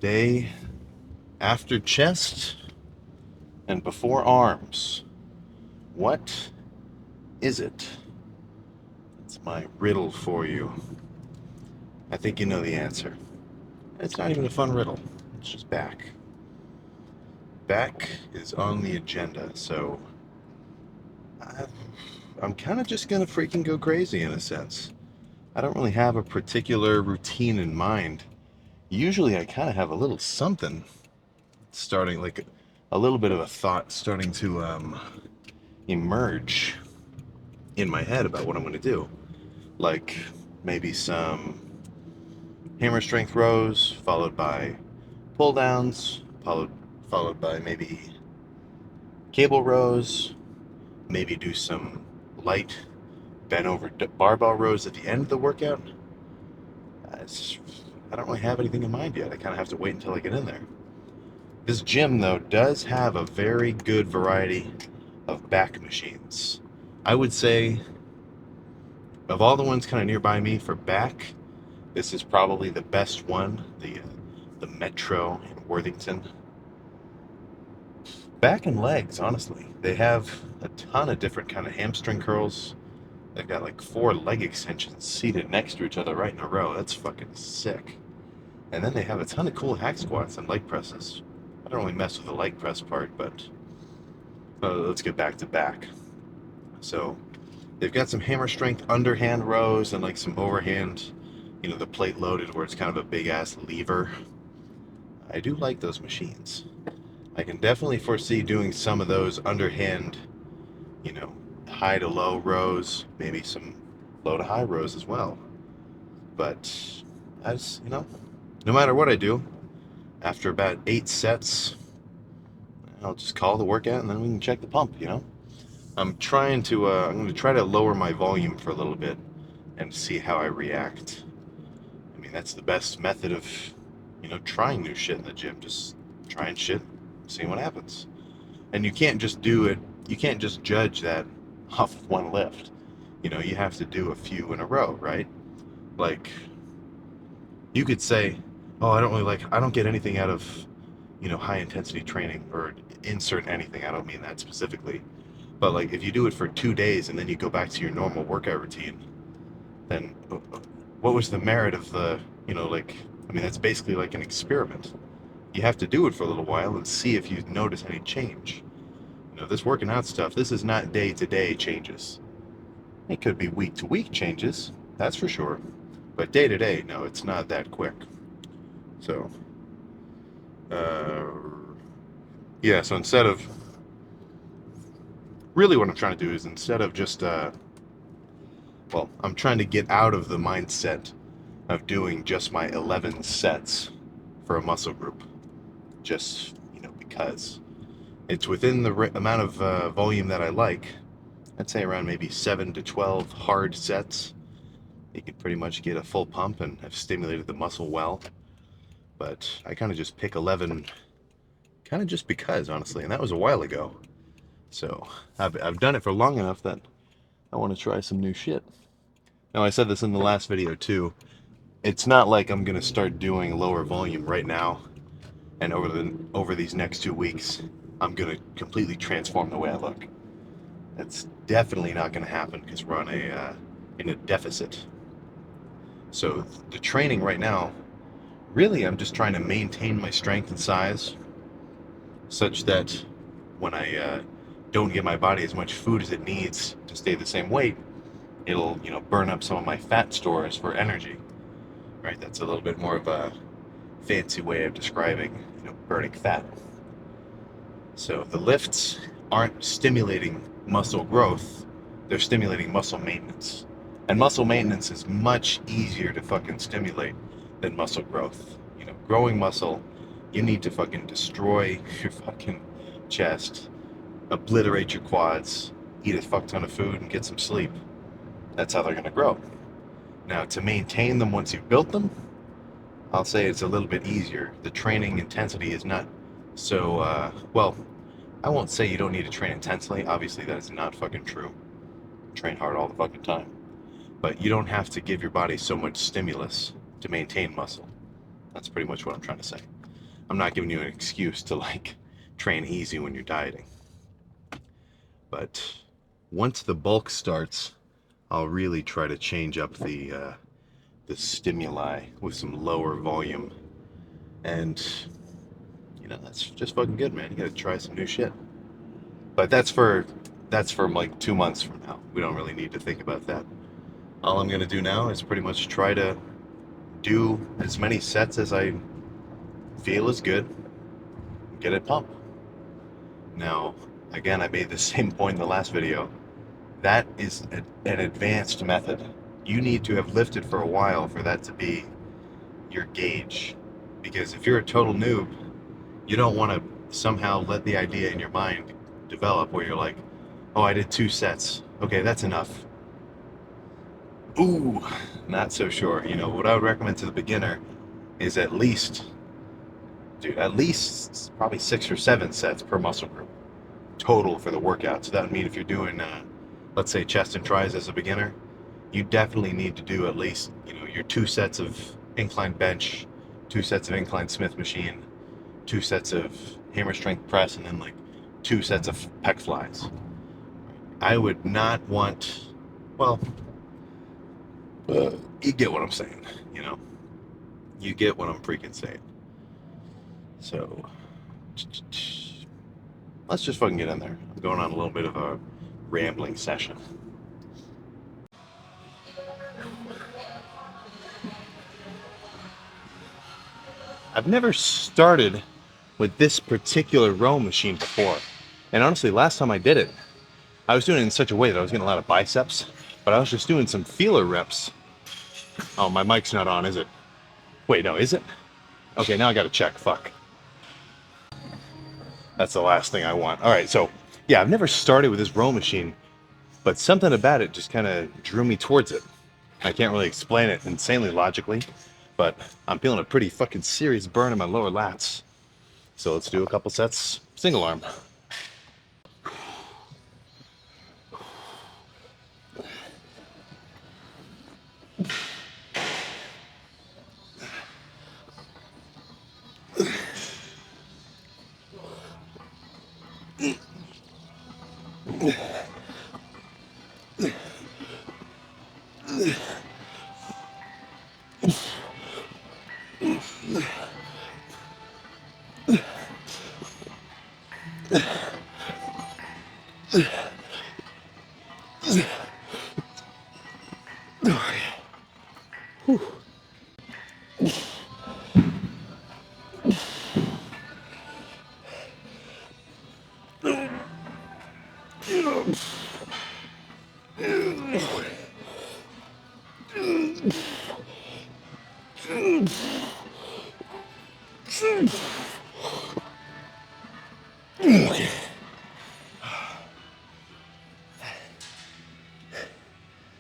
Day after chest and before arms. What is it? That's my riddle for you. I think you know the answer. It's not even a fun riddle. It's just back. Back is on the agenda, so I, I'm kind of just gonna freaking go crazy in a sense. I don't really have a particular routine in mind. Usually, I kind of have a little something starting, like a little bit of a thought starting to emerge in my head about what I'm going to do. Like maybe some hammer strength rows, followed by pull downs, followed by maybe cable rows, maybe do some light bent over barbell rows at the end of the workout. It's, I don't really have anything in mind yet. I kind of have to wait until I get in there. This gym, though, does have a very good variety of back machines. I would say, of all the ones kind of nearby me for back, this is probably the best one. The Metro in Worthington. Back and legs, honestly, they have a ton of different kind of hamstring curls. They've got like 4 leg extensions seated next to each other right in a row. That's fucking sick. And then they have a ton of cool hack squats and leg presses. I don't really mess with the leg press part, but let's get back to back. So they've got some hammer strength underhand rows and like some overhand, the plate loaded where it's kind of a big ass lever. I do like those machines. I can definitely foresee doing some of those underhand, you know, high to low rows, maybe some low to high rows as well. But as no matter what I do, after about 8 sets, I'll just call the workout and then we can check the pump. I'm going to try to lower my volume for a little bit and see how I react. I mean, that's the best method of, trying new shit in the gym. Just trying shit, seeing what happens. And you can't just do it, you can't just judge that off of one lift. You have to do a few in a row, right? Like, you could say, oh, I don't get anything out of, high intensity training or insert anything. I don't mean that specifically. But like, if you do it for 2 days and then you go back to your normal workout routine, then what was the merit of I mean, that's basically like an experiment. You have to do it for a little while and see if you notice any change. This working out stuff, this is not day to day changes. It could be week to week changes, that's for sure. But day to day, no, it's not that quick. So, uh, yeah, so really what I'm trying to do is instead of just, I'm trying to get out of the mindset of doing just my 11 sets for a muscle group. Just, because it's within the amount of volume that I like. I'd say around maybe 7 to 12 hard sets. You can pretty much get a full pump and have stimulated the muscle well. But I kind of just pick 11, kind of just because, honestly, and that was a while ago. So I've done it for long enough that I want to try some new shit. Now, I said this in the last video too. It's not like I'm gonna start doing lower volume right now, and over these next 2 weeks, I'm gonna completely transform the way I look. That's definitely not gonna happen because we're on in a deficit. So the training right now, really, I'm just trying to maintain my strength and size, such that when I don't give my body as much food as it needs to stay the same weight, it'll burn up some of my fat stores for energy. Right? That's a little bit more of a fancy way of describing burning fat. So the lifts aren't stimulating muscle growth, they're stimulating muscle maintenance. And muscle maintenance is much easier to fucking stimulate than muscle growth. Growing muscle, you need to fucking destroy your fucking chest, obliterate your quads, eat a fuck ton of food, and get some sleep. That's how they're gonna grow. Now, to maintain them once you've built them, I'll say it's a little bit easier. The training intensity is not so, I won't say you don't need to train intensely. Obviously, that is not fucking true. Train hard all the fucking time. But you don't have to give your body so much stimulus to maintain muscle. That's pretty much what I'm trying to say. I'm not giving you an excuse to like train easy when you're dieting. But once the bulk starts, I'll really try to change up the stimuli with some lower volume. And you know, that's just fucking good, man. You gotta try some new shit. But that's for like 2 months from now. We don't really need to think about that. All I'm gonna do now is pretty much try to do as many sets as I feel is good, get it pumped. Now, again, I made the same point in the last video. That is an advanced method. You need to have lifted for a while for that to be your gauge. Because if you're a total noob, you don't want to somehow let the idea in your mind develop where you're like, oh, I did 2 sets. Okay, that's enough. Ooh, not so sure. You know, what I would recommend to the beginner is at least, dude, at least probably 6 or 7 sets per muscle group total for the workout. So that would mean if you're doing, let's say, chest and tris as a beginner, you definitely need to do at least, you know, your 2 sets of incline bench, 2 sets of incline Smith machine, 2 sets of hammer strength press, and then like 2 sets of pec flies. I would not want, well, you get what I'm saying, you know? You get what I'm freaking saying. So, let's just fucking get in there. I'm going on a little bit of a rambling session. I've never started with this particular row machine before. And honestly, last time I did it, I was doing it in such a way that I was getting a lot of biceps, but I was just doing some feeler reps. Oh, my mic's not on, is it? Wait, no, is it? Okay, now I gotta check. Fuck. That's the last thing I want. All right, so yeah, I've never started with this row machine, but something about it just kind of drew me towards it. I can't really explain it insanely logically, but I'm feeling a pretty fucking serious burn in my lower lats. So let's do a couple sets, single arm.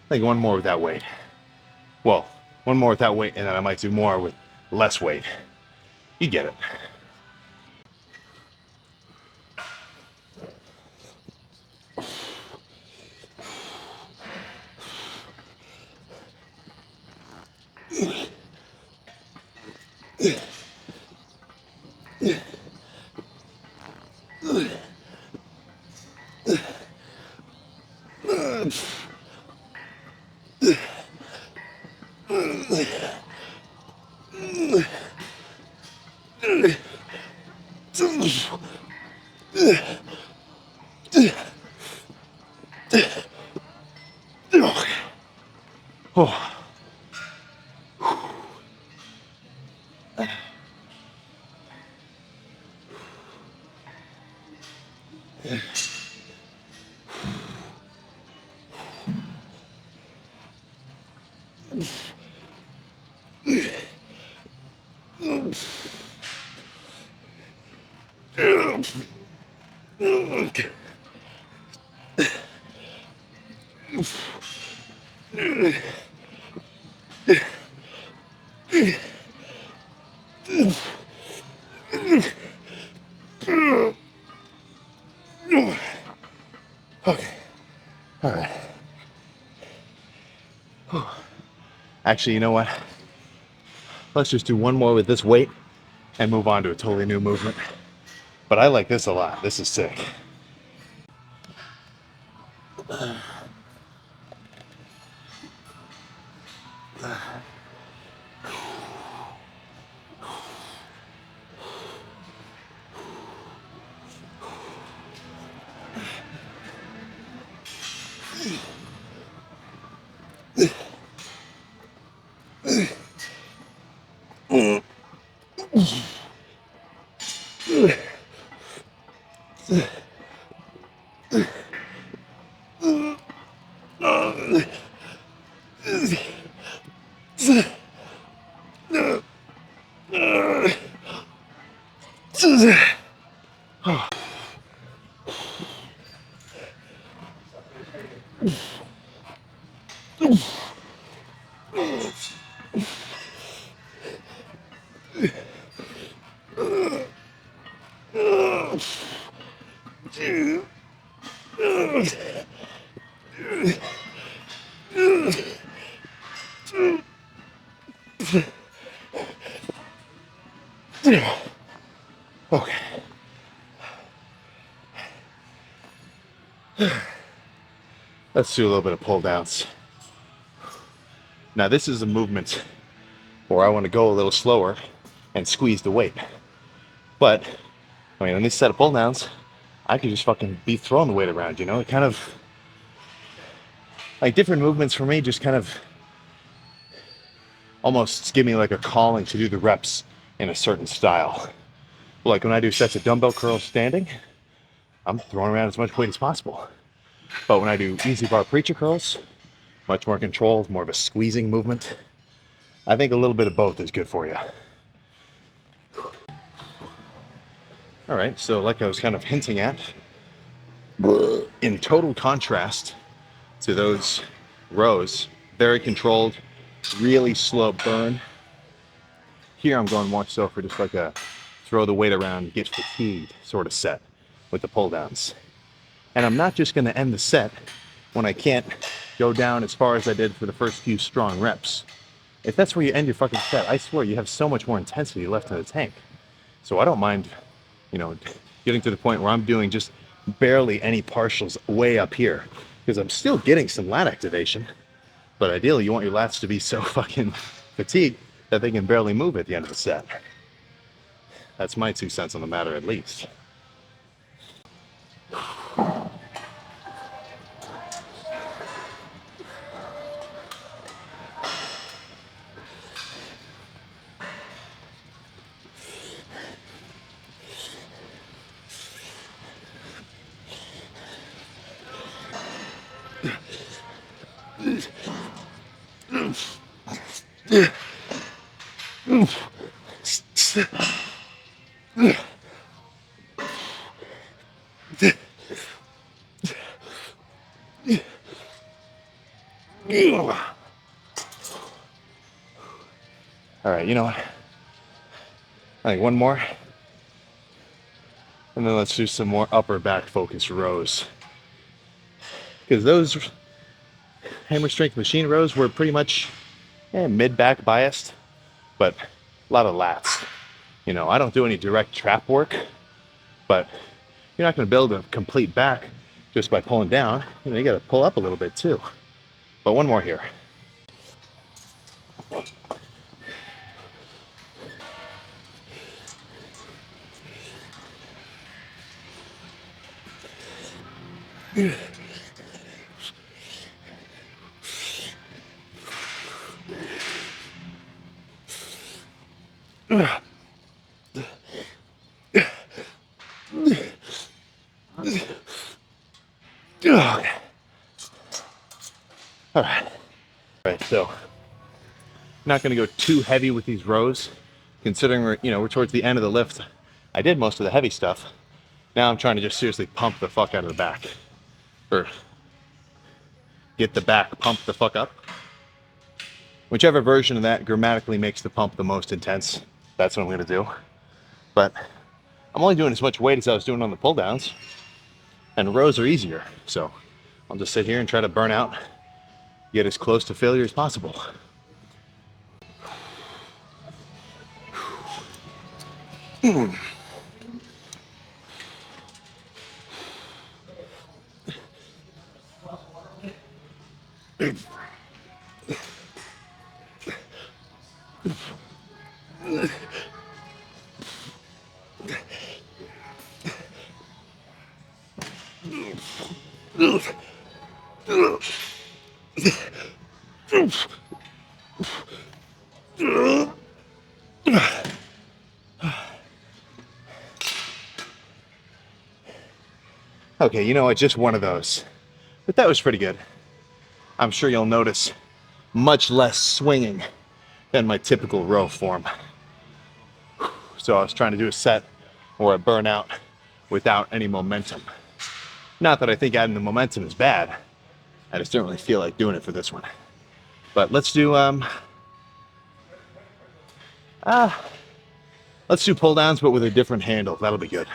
I think one more with that weight. Well, one more with that weight, and then I might do more with less weight. You get it. Oh. Okay. All right. Actually, you know what? Let's just do one more with this weight, and move on to a totally new movement. But I like this a lot. This is sick. Okay. Let's do a little bit of pull downs. Now this is a movement where I want to go a little slower and squeeze the weight. But, I mean, on this set of pull downs, I could just fucking be throwing the weight around, you know? It kind of, like different movements for me just kind of almost give me like a calling to do the reps in a certain style. Like when I do sets of dumbbell curls standing, I'm throwing around as much weight as possible. But when I do easy bar preacher curls, much more controlled, more of a squeezing movement. I think a little bit of both is good for you. All right, so like I was kind of hinting at, in total contrast to those rows, very controlled, really slow burn. Here I'm going more so for just like a throw the weight around, get fatigued sort of set with the pull downs. And I'm not just going to end the set when I can't go down as far as I did for the first few strong reps. If that's where you end your fucking set, I swear you have so much more intensity left in the tank. So I don't mind, you know, getting to the point where I'm doing just barely any partials way up here, because I'm still getting some lat activation. But ideally, you want your lats to be so fucking fatigued that they can barely move at the end of the set. That's my 2 cents on the matter, at least. All right, you know what? I think one more. And then let's do some more upper back focused rows. Because those hammer strength machine rows were pretty much mid back biased, but a lot of lats. You know, I don't do any direct trap work, but you're not going to build a complete back just by pulling down. You know, you got to pull up a little bit too. But one more here. Okay. All right, so not going to go too heavy with these rows, considering we're towards the end of the lift. I did most of the heavy stuff. Now I'm trying to just seriously pump the fuck out of the back, or get the back pumped the fuck up. Whichever version of that grammatically makes the pump the most intense, that's what I'm going to do. But I'm only doing as much weight as I was doing on the pull downs, and the rows are easier. So I'll just sit here and try to burn out, get as close to failure as possible. Okay, you know what? Just one of those. But that was pretty good. I'm sure you'll notice much less swinging than my typical row form. So I was trying to do a set or a burnout without any momentum. Not that I think adding the momentum is bad. I just don't really feel like doing it for this one. But let's do let's do pull downs, but with a different handle. That'll be good.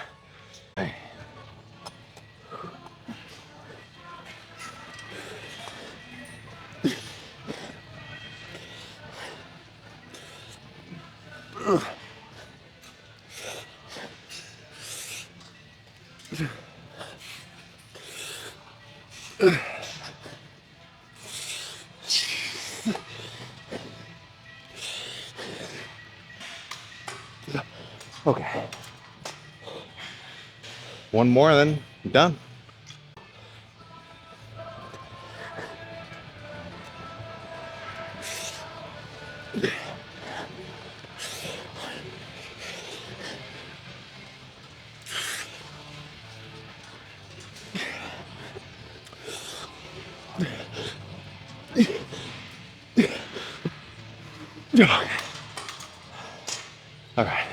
Okay. One more, then I'm done. All right.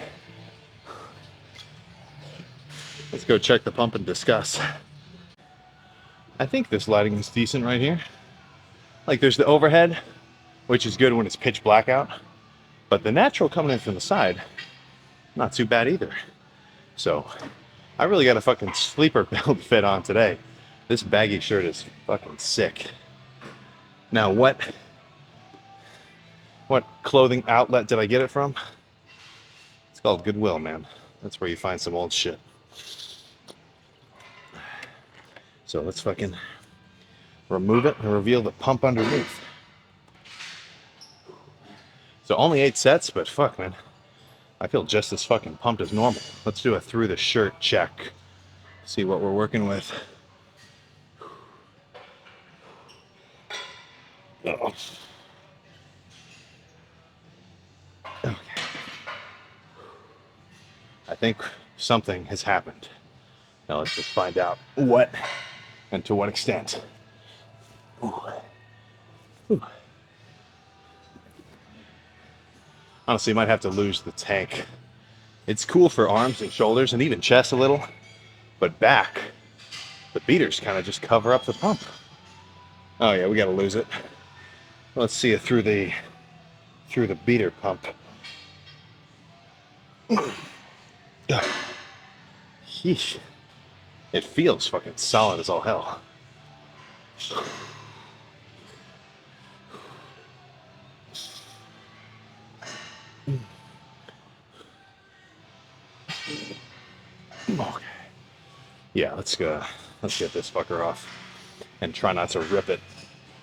Let's go check the pump and discuss. I think this lighting is decent right here. Like there's the overhead, which is good when it's pitch black out, but the natural coming in from the side, not too bad either. So I really got a fucking sleeper build fit on today. This baggy shirt is fucking sick. Now what clothing outlet did I get it from? It's called Goodwill, man. That's where you find some old shit. So let's fucking remove it and reveal the pump underneath. So only 8 sets, but fuck, man. I feel just as fucking pumped as normal. Let's do a through the shirt check. See what we're working with. Oh. Okay. I think something has happened. Now let's just find out what and to what extent. Ooh. Ooh. Honestly, might have to lose the tank. It's cool for arms and shoulders and even chest a little, but back, the beaters kind of just cover up the pump. Oh yeah, we gotta lose it. Let's see it through the beater pump. Yeesh. It feels fucking solid as all hell. Okay. Yeah, let's go. Let's get this fucker off and try not to rip it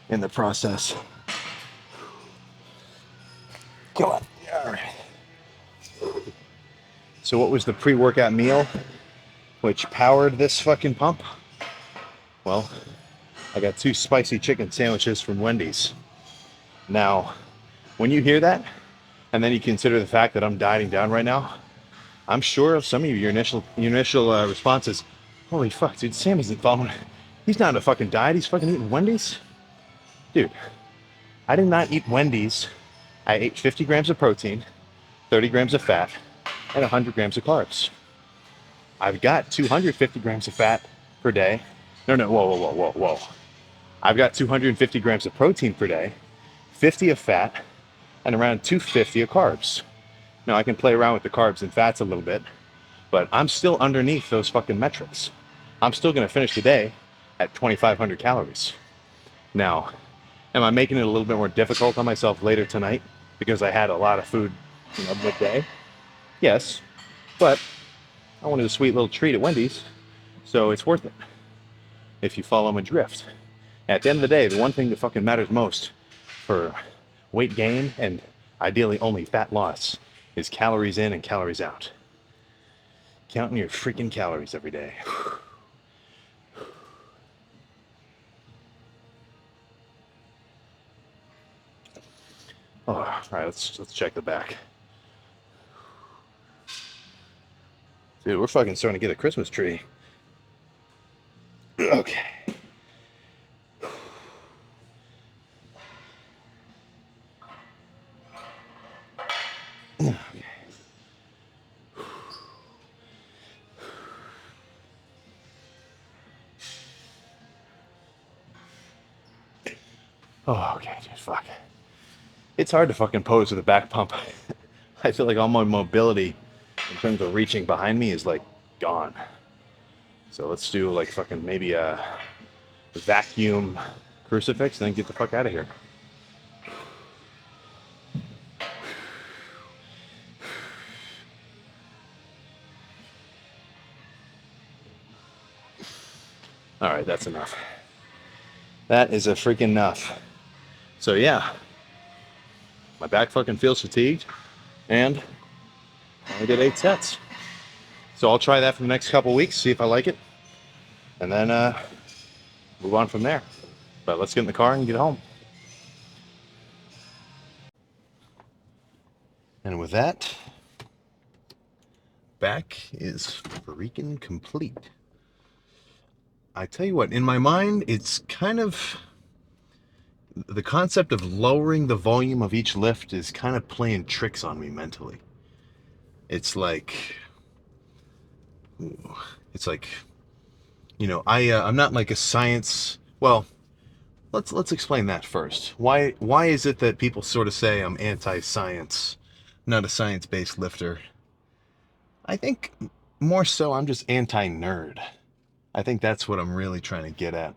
in the process. Go on. All right. So what was the pre-workout meal which powered this fucking pump? Well, I got 2 spicy chicken sandwiches from Wendy's. Now, when you hear that, and then you consider the fact that I'm dieting down right now, I'm sure of some of your initial responses. Holy fuck, dude, Sam isn't following. He's not on a fucking diet. He's fucking eating Wendy's. Dude, I did not eat Wendy's. I ate 50 grams of protein, 30 grams of fat, and 100 grams of carbs. I've got 250 grams of fat per day. No, whoa. I've got 250 grams of protein per day, 50 of fat, and around 250 of carbs. Now I can play around with the carbs and fats a little bit, but I'm still underneath those fucking metrics. I'm still gonna finish the day at 2,500 calories. Now, am I making it a little bit more difficult on myself later tonight because I had a lot of food, midday? Yes, But I wanted a sweet little treat at Wendy's, so it's worth it if you follow my drift. At the end of the day, the one thing that fucking matters most for weight gain and ideally only fat loss is calories in and calories out. Counting your freaking calories every day. Oh, all right, let's check the back. Dude, we're fucking starting to get a Christmas tree. Okay. Okay. Oh, okay, dude, fuck. It's hard to fucking pose with a back pump. I feel like all my mobility in terms of reaching behind me is like gone. So let's do like fucking maybe a vacuum crucifix and then get the fuck out of here. All right, that's enough. That is a freaking enough. So yeah, my back fucking feels fatigued, and I only did 8 sets. So I'll try that for the next couple weeks, see if I like it, and then move on from there. But let's get in the car and get home. And with that, back is freaking complete. I tell you what, in my mind, it's kind of the concept of lowering the volume of each lift is kind of playing tricks on me mentally. It's like, it's like, you know, I'm not like a science. Well, let's explain that first. Why is it that people sort of say I'm anti-science, not a science-based lifter? I think more so I'm just anti-nerd. I think that's what I'm really trying to get at.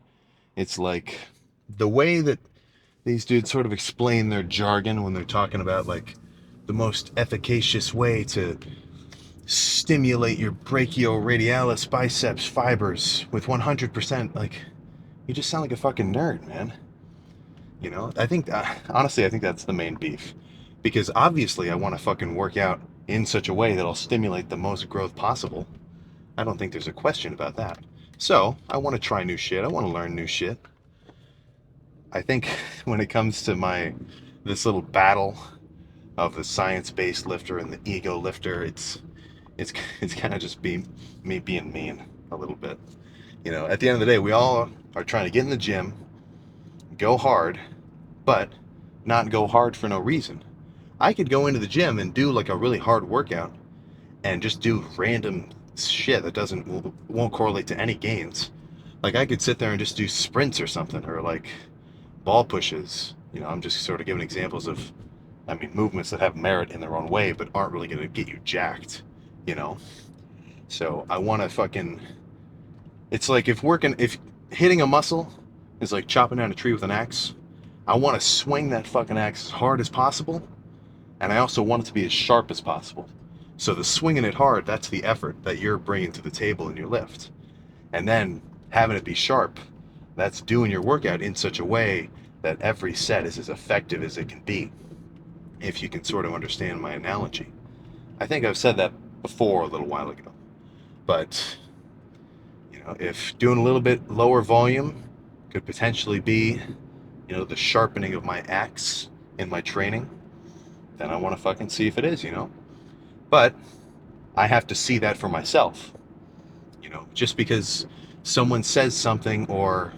It's like the way that these dudes sort of explain their jargon when they're talking about like the most efficacious way to stimulate your brachioradialis biceps fibers with 100%. Like, you just sound like a fucking nerd, man. You know, I think, honestly, I think that's the main beef. Because obviously I want to fucking work out in such a way that'll stimulate the most growth possible. I don't think there's a question about that. So, I want to try new shit. I want to learn new shit. I think when it comes to this little battle of the science-based lifter and the ego lifter, it's kind of just me being mean a little bit. You know, at the end of the day, we all are trying to get in the gym, go hard, but not go hard for no reason. I could go into the gym and do like a really hard workout and just do random shit that won't correlate to any gains. Like I could sit there and just do sprints or something, or like ball pushes. You know, I'm just sort of giving examples of, I mean, movements that have merit in their own way, but aren't really going to get you jacked, you know? So I want to fucking, it's like if hitting a muscle is like chopping down a tree with an axe, I want to swing that fucking axe as hard as possible, and I also want it to be as sharp as possible. So the swinging it hard, that's the effort that you're bringing to the table in your lift. And then having it be sharp, that's doing your workout in such a way that every set is as effective as it can be, if you can sort of understand my analogy. I think I've said that before a little while ago. But, you know, if doing a little bit lower volume could potentially be, you know, the sharpening of my axe in my training, then I want to fucking see if it is, you know? But I have to see that for myself. You know, just because someone says something, or,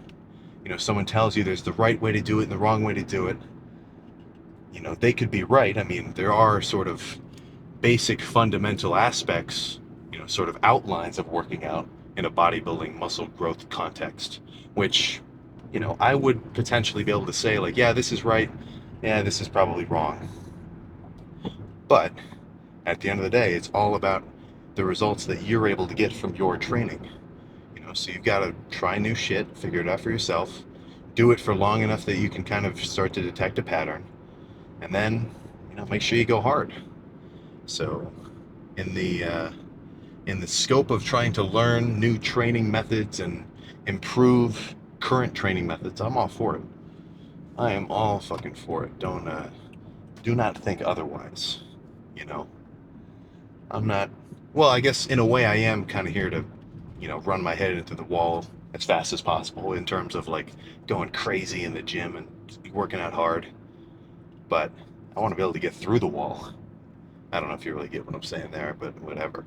you know, someone tells you there's the right way to do it and the wrong way to do it, you know, they could be right. I mean, there are sort of basic fundamental aspects, you know, sort of outlines of working out in a bodybuilding muscle growth context, which, you know, I would potentially be able to say like, yeah, this is right, yeah, this is probably wrong. But at the end of the day, it's all about the results that you're able to get from your training. You know, so you've got to try new shit, figure it out for yourself, do it for long enough that you can kind of start to detect a pattern, and then, you know, make sure you go hard. So in the in the scope of trying to learn new training methods and improve current training methods, I'm all for it. I am all fucking for it. Do not think otherwise. You know, I'm not. Well, I guess in a way I am kind of here to, run my head into the wall as fast as possible in terms of like going crazy in the gym and working out hard. But I want to be able to get through the wall. I don't know if you really get what I'm saying there, but whatever.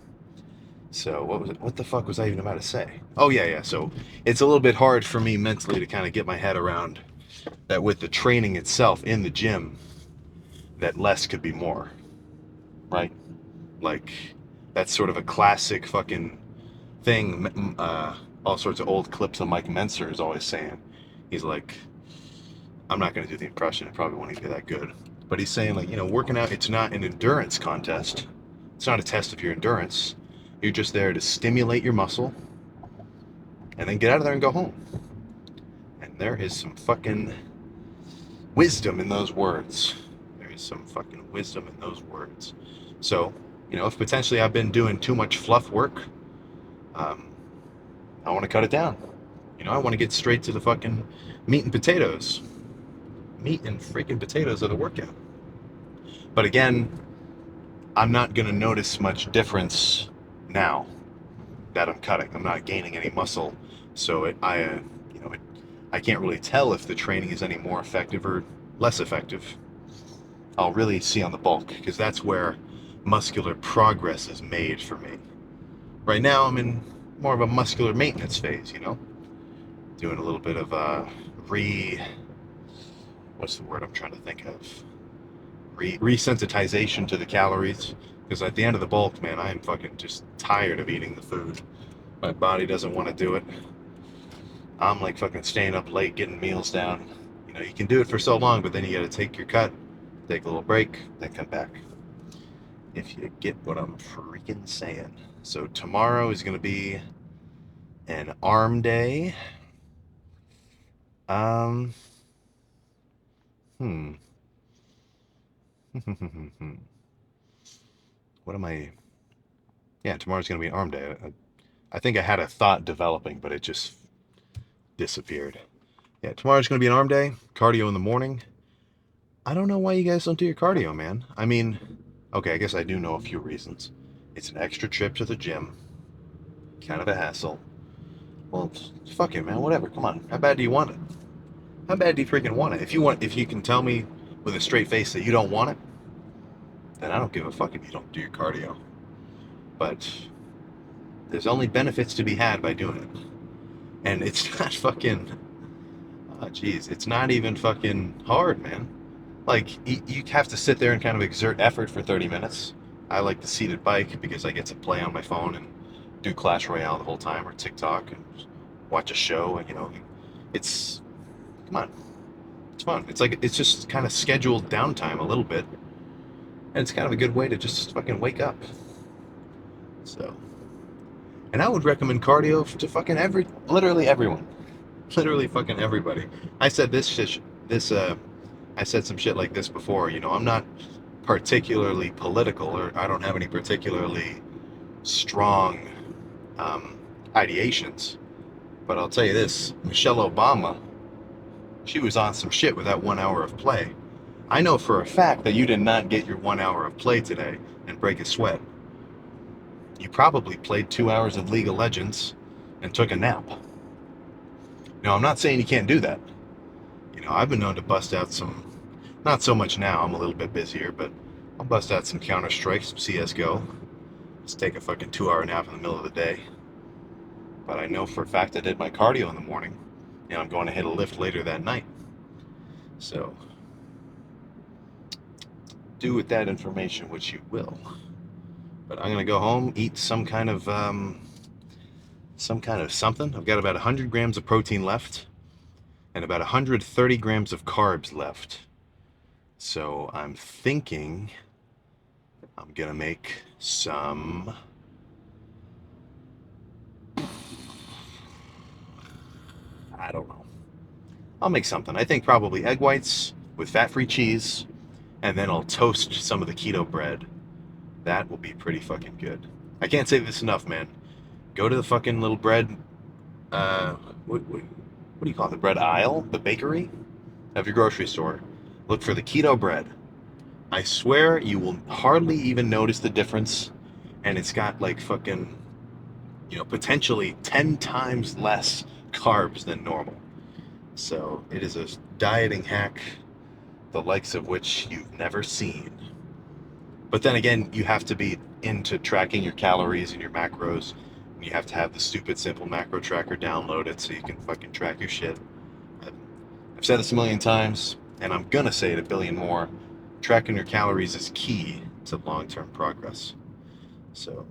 So what was it? What the fuck was I even about to say? Oh yeah, yeah. So it's a little bit hard for me mentally to kind of get my head around that with the training itself in the gym, that less could be more, right? Like that's sort of a classic fucking thing. All sorts of old clips of Mike Menser is always saying. He's like, I'm not going to do the impression. It probably won't even be that good. But he's saying like, working out, it's not an endurance contest. It's not a test of your endurance. You're just there to stimulate your muscle and then get out of there and go home. And there is some fucking wisdom in those words. There is some fucking wisdom in those words. So, if potentially I've been doing too much fluff work, I want to cut it down. I want to get straight to the fucking meat and potatoes. Meat and freaking potatoes of the workout. But again, I'm not going to notice much difference now that I'm cutting. I'm not gaining any muscle, so I can't really tell if the training is any more effective or less effective. I'll really see on the bulk because that's where muscular progress is made for me. Right now, I'm in more of a muscular maintenance phase. Doing a little bit of what's the word I'm trying to think of? Resensitization to the calories. Because at the end of the bulk, man, I am fucking just tired of eating the food. My body doesn't want to do it. I'm like fucking staying up late, getting meals down. You can do it for so long, but then you gotta take your cut, take a little break, then come back. If you get what I'm freaking saying. So tomorrow is gonna be an arm day. Um, hmm. What am I? Yeah, tomorrow's gonna be an arm day. I think I had a thought developing, but it just disappeared. Yeah, tomorrow's gonna be an arm day. Cardio in the morning. I don't know why you guys don't do your cardio, man. I mean, okay, I guess I do know a few reasons. It's an extra trip to the gym. Kind of a hassle. Well, fuck it, man. Whatever. Come on. How bad do you want it? How bad do you freaking want it? If you can tell me with a straight face that you don't want it, then I don't give a fuck if you don't do your cardio. But there's only benefits to be had by doing it. And it's not fucking, oh, geez, it's not even fucking hard, man. Like, you have to sit there and kind of exert effort for 30 minutes. I like the seated bike because I get to play on my phone and do Clash Royale the whole time or TikTok and watch a show. And, it's, come on, it's fun. It's just kind of scheduled downtime a little bit. And it's kind of a good way to just fucking wake up. So, and I would recommend cardio to fucking literally everyone. Literally fucking everybody. I said I said some shit like this before. I'm not particularly political, or I don't have any particularly strong ideations. But I'll tell you this, Michelle Obama, she was on some shit with that 1 hour of play. I know for a fact that you did not get your 1 hour of play today and break a sweat. You probably played 2 hours of League of Legends and took a nap. Now, I'm not saying you can't do that. I've been known to bust out some, not so much now, I'm a little bit busier, but I'll bust out some Counter-Strike, some CSGO. Just take a fucking 2 hour nap in the middle of the day. But I know for a fact I did my cardio in the morning, and I'm going to hit a lift later that night. So, do with that information what you will. But I'm gonna go home, eat some kind of something. I've got about 100 grams of protein left, and about 130 grams of carbs left. So I'm thinking I'm gonna make some. I don't know. I'll make something. I think probably egg whites with fat-free cheese, and then I'll toast some of the keto bread. That will be pretty fucking good. I can't say this enough, man. Go to the fucking little bread, uh, what do you call it? The bread aisle? The bakery of your grocery store. Look for the keto bread. I swear you will hardly even notice the difference. And it's got like fucking, potentially 10 times less carbs than normal. So it is a dieting hack, the likes of which you've never seen. But then again, you have to be into tracking your calories and your macros. You have to have the stupid simple macro tracker downloaded so you can fucking track your shit. I've said this a million times, and I'm gonna say it a billion more. Tracking your calories is key to long-term progress. So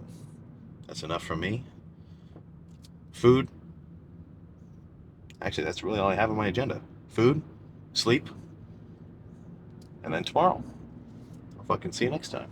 that's enough from me. Food. Actually, that's really all I have on my agenda. Food, sleep, and then tomorrow. I'll fucking see you next time.